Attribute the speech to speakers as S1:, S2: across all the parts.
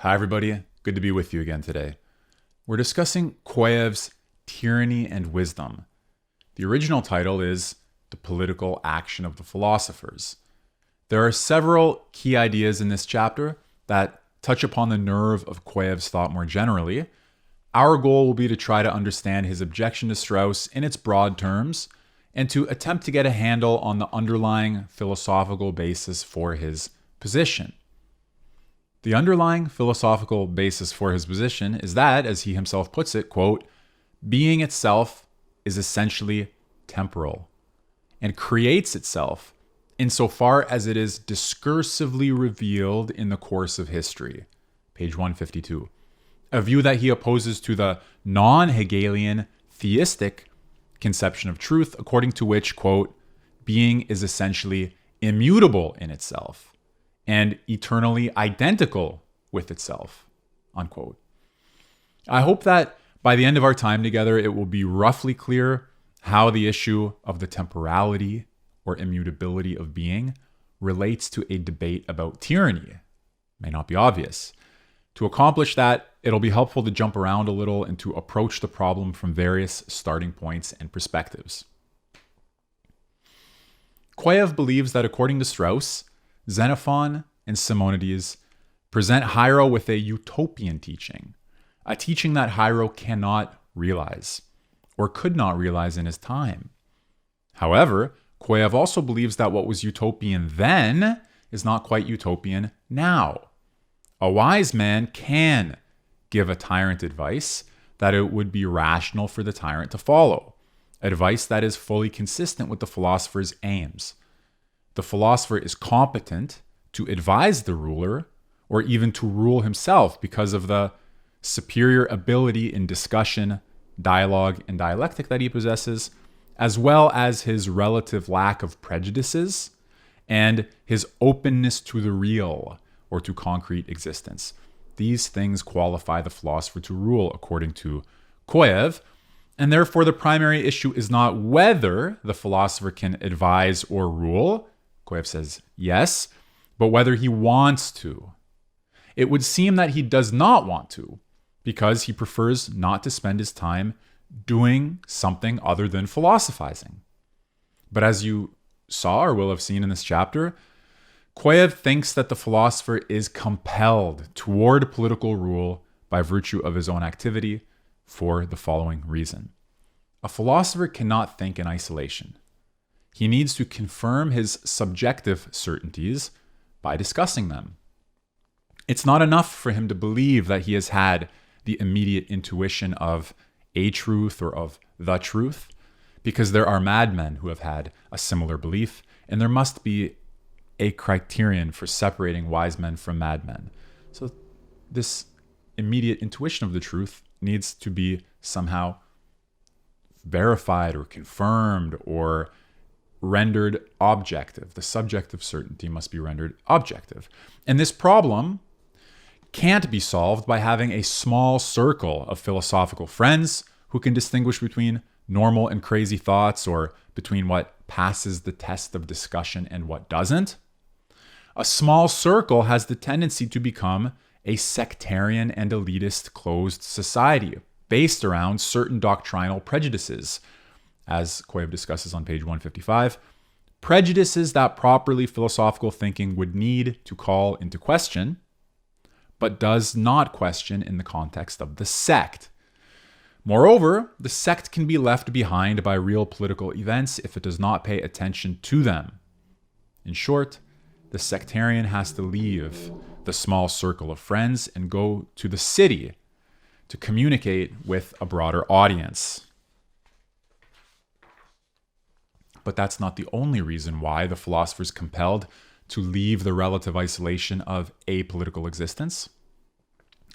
S1: Hi, everybody. Good to be with you again today. We're discussing Kojève's Tyranny and Wisdom. The original title is The Political Action of the Philosophers. There are several key ideas in this chapter that touch upon the nerve of Kojève's thought more generally. Our goal will be to try to understand his objection to Strauss in its broad terms and to attempt to get a handle on the underlying philosophical basis for his position. The underlying philosophical basis for his position is that, as he himself puts it, quote, being itself is essentially temporal and creates itself insofar as it is discursively revealed in the course of history. Page 152. A view that he opposes to the non-Hegelian theistic conception of truth, according to which, quote, being is essentially immutable in itself and eternally identical with itself, unquote. I hope that by the end of our time together, it will be roughly clear how the issue of the temporality or immutability of being relates to a debate about tyranny. It may not be obvious. To accomplish that, it'll be helpful to jump around a little and to approach the problem from various starting points and perspectives. Kojève believes that according to Strauss, Xenophon and Simonides present Hiero with a utopian teaching, a teaching that Hiero cannot realize or could not realize in his time. However, Kojève also believes that what was utopian then is not quite utopian now. A wise man can give a tyrant advice that it would be rational for the tyrant to follow, advice that is fully consistent with the philosopher's aims. The philosopher is competent to advise the ruler or even to rule himself because of the superior ability in discussion, dialogue, and dialectic that he possesses, as well as his relative lack of prejudices and his openness to the real or to concrete existence. These things qualify the philosopher to rule according to Kojève, and therefore the primary issue is not whether the philosopher can advise or rule. Kojève says yes, but whether he wants to. It would seem that he does not want to, because he prefers not to spend his time doing something other than philosophizing. But as you saw or will have seen in this chapter, Kojève thinks that the philosopher is compelled toward political rule by virtue of his own activity for the following reason. A philosopher cannot think in isolation. He needs to confirm his subjective certainties by discussing them. It's not enough for him to believe that he has had the immediate intuition of a truth or of the truth, because there are madmen who have had a similar belief, and there must be a criterion for separating wise men from madmen. So this immediate intuition of the truth needs to be somehow verified or confirmed or rendered objective. The subjective certainty must be rendered objective. And this problem can't be solved by having a small circle of philosophical friends who can distinguish between normal and crazy thoughts or between what passes the test of discussion and what doesn't. A small circle has the tendency to become a sectarian and elitist closed society based around certain doctrinal prejudices, as Kojève discusses on page 155, prejudices that properly philosophical thinking would need to call into question, but does not question in the context of the sect. Moreover, the sect can be left behind by real political events if it does not pay attention to them. In short, the sectarian has to leave the small circle of friends and go to the city to communicate with a broader audience. But that's not the only reason why the philosopher is compelled to leave the relative isolation of apolitical existence.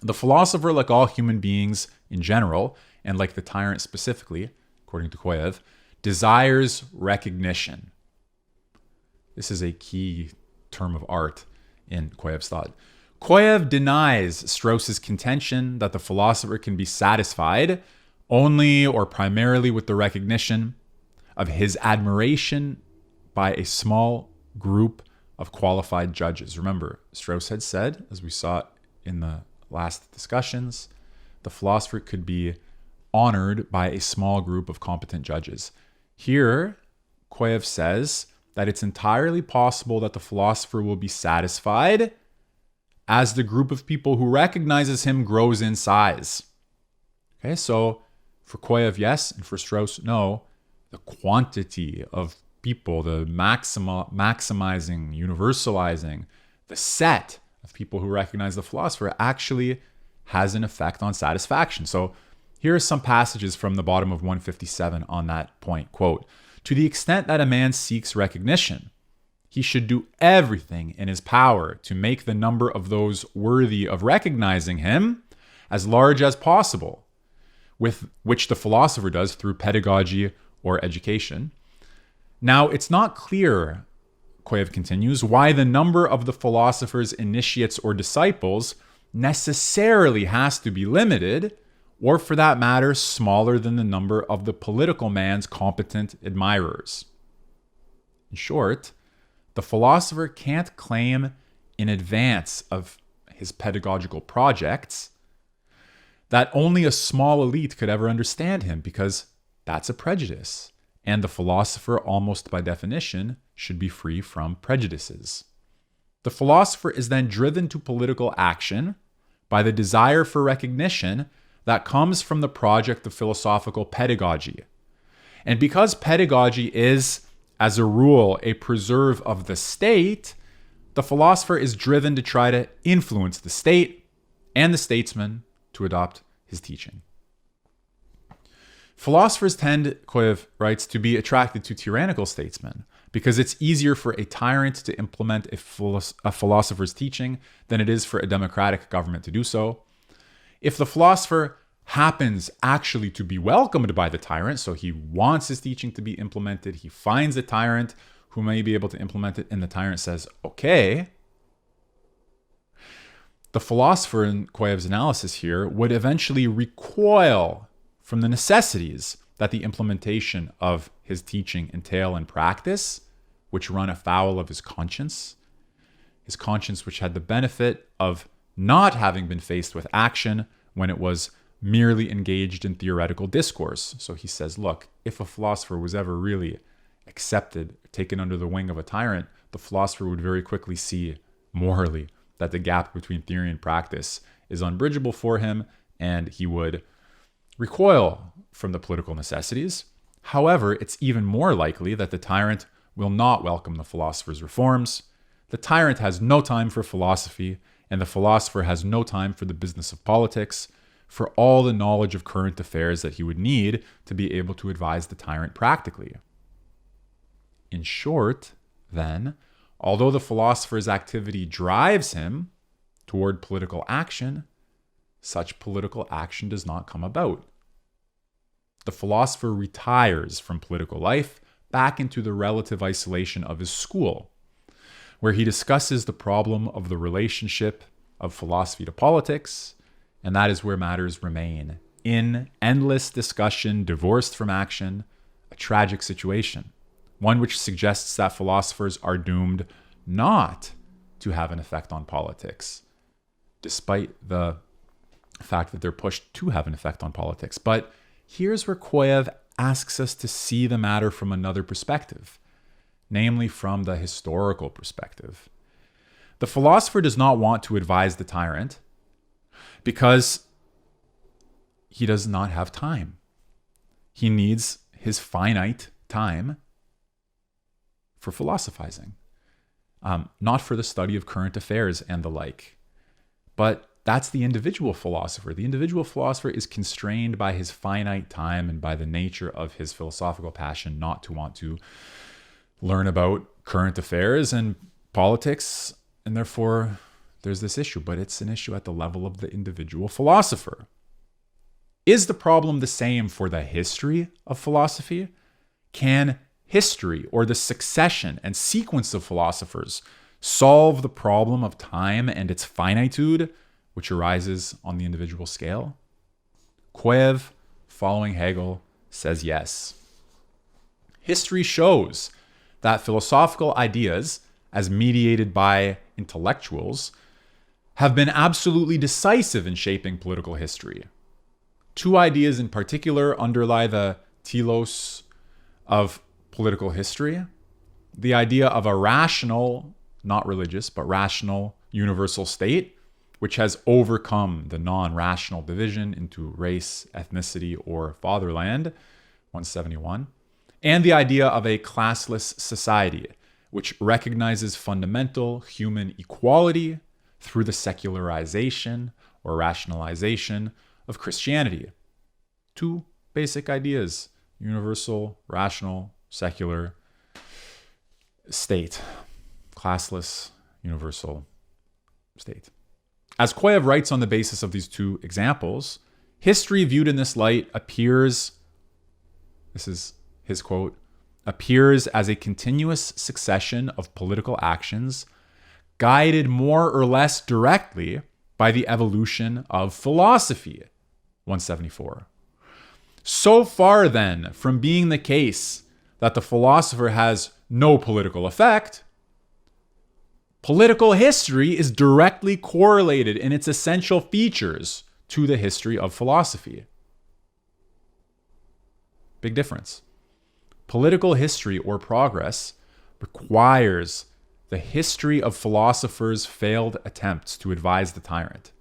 S1: The philosopher, like all human beings in general, and like the tyrant specifically, according to Kojève, desires recognition. This is a key term of art in Kojève's thought. Kojève denies Strauss's contention that the philosopher can be satisfied only or primarily with the recognition of his admiration by a small group of qualified judges. Remember, Strauss had said, as we saw in the last discussions, the philosopher could be honored by a small group of competent judges. Here, Kojève says that it's entirely possible that the philosopher will be satisfied as the group of people who recognizes him grows in size. Okay, so for Kojève, yes, and for Strauss, no. The quantity of people, the maximizing, universalizing, the set of people who recognize the philosopher actually has an effect on satisfaction. So here are some passages from the bottom of 157 on that point. Quote, "To the extent that a man seeks recognition, he should do everything in his power to make the number of those worthy of recognizing him as large as possible, with which the philosopher does through pedagogy or education. Now, it's not clear," Kojève continues, "why the number of the philosopher's initiates or disciples necessarily has to be limited, or for that matter, smaller than the number of the political man's competent admirers. In short, the philosopher can't claim in advance of his pedagogical projects that only a small elite could ever understand him, because that's a prejudice, and the philosopher, almost by definition, should be free from prejudices. The philosopher is then driven to political action by the desire for recognition that comes from the project of philosophical pedagogy. And because pedagogy is, as a rule, a preserve of the state, the philosopher is driven to try to influence the state and the statesman to adopt his teaching. Philosophers tend, Kojève writes, to be attracted to tyrannical statesmen because it's easier for a tyrant to implement a philosopher's teaching than it is for a democratic government to do so. If the philosopher happens actually to be welcomed by the tyrant, so he wants his teaching to be implemented, he finds a tyrant who may be able to implement it, and the tyrant says, okay, the philosopher in Kojève's analysis here would eventually recoil from the necessities that the implementation of his teaching entail in practice, which run afoul of his conscience which had the benefit of not having been faced with action when it was merely engaged in theoretical discourse. So he says, look, if a philosopher was ever really accepted, taken under the wing of a tyrant, the philosopher would very quickly see morally that the gap between theory and practice is unbridgeable for him, and he would recoil from the political necessities. However, it's even more likely that the tyrant will not welcome the philosopher's reforms. The tyrant has no time for philosophy, and the philosopher has no time for the business of politics, for all the knowledge of current affairs that he would need to be able to advise the tyrant practically. In short, then, although the philosopher's activity drives him toward political action, such political action does not come about. The philosopher retires from political life back into the relative isolation of his school, where he discusses the problem of the relationship of philosophy to politics, and that is where matters remain in endless discussion, divorced from action, a tragic situation, one which suggests that philosophers are doomed not to have an effect on politics, despite the fact that they're pushed to have an effect on politics. But here's where Kojève asks us to see the matter from another perspective, namely from the historical perspective. The philosopher does not want to advise the tyrant because he does not have time. He needs his finite time for philosophizing, not for the study of current affairs and the like. But that's the individual philosopher. The individual philosopher is constrained by his finite time and by the nature of his philosophical passion not to want to learn about current affairs and politics, and therefore there's this issue, but it's an issue at the level of the individual philosopher. Is the problem the same for the history of philosophy? Can history, or the succession and sequence of philosophers, solve the problem of time and its finitude, which arises on the individual scale? Kojève, following Hegel, says yes. History shows that philosophical ideas, as mediated by intellectuals, have been absolutely decisive in shaping political history. Two ideas in particular underlie the telos of political history. The idea of a rational, not religious, but rational universal state, which has overcome the non-rational division into race, ethnicity, or fatherland, 171. And the idea of a classless society, which recognizes fundamental human equality through the secularization or rationalization of Christianity. Two basic ideas: universal, rational, secular state, classless, universal state. As Kojève writes on the basis of these two examples, history viewed in this light appears, this is his quote, appears as a continuous succession of political actions guided more or less directly by the evolution of philosophy, 174. So far then from being the case that the philosopher has no political effect, political history is directly correlated in its essential features to the history of philosophy. Big difference. Political history or progress requires the history of philosophers' failed attempts to advise the tyrant,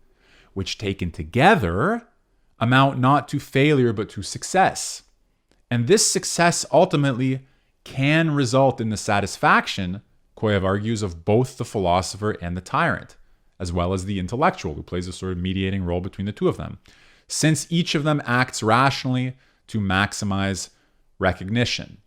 S1: which taken together amount not to failure but to success. And this success ultimately can result in the satisfaction, Kojève argues, of both the philosopher and the tyrant, as well as the intellectual, who plays a sort of mediating role between the two of them, since each of them acts rationally to maximize recognition.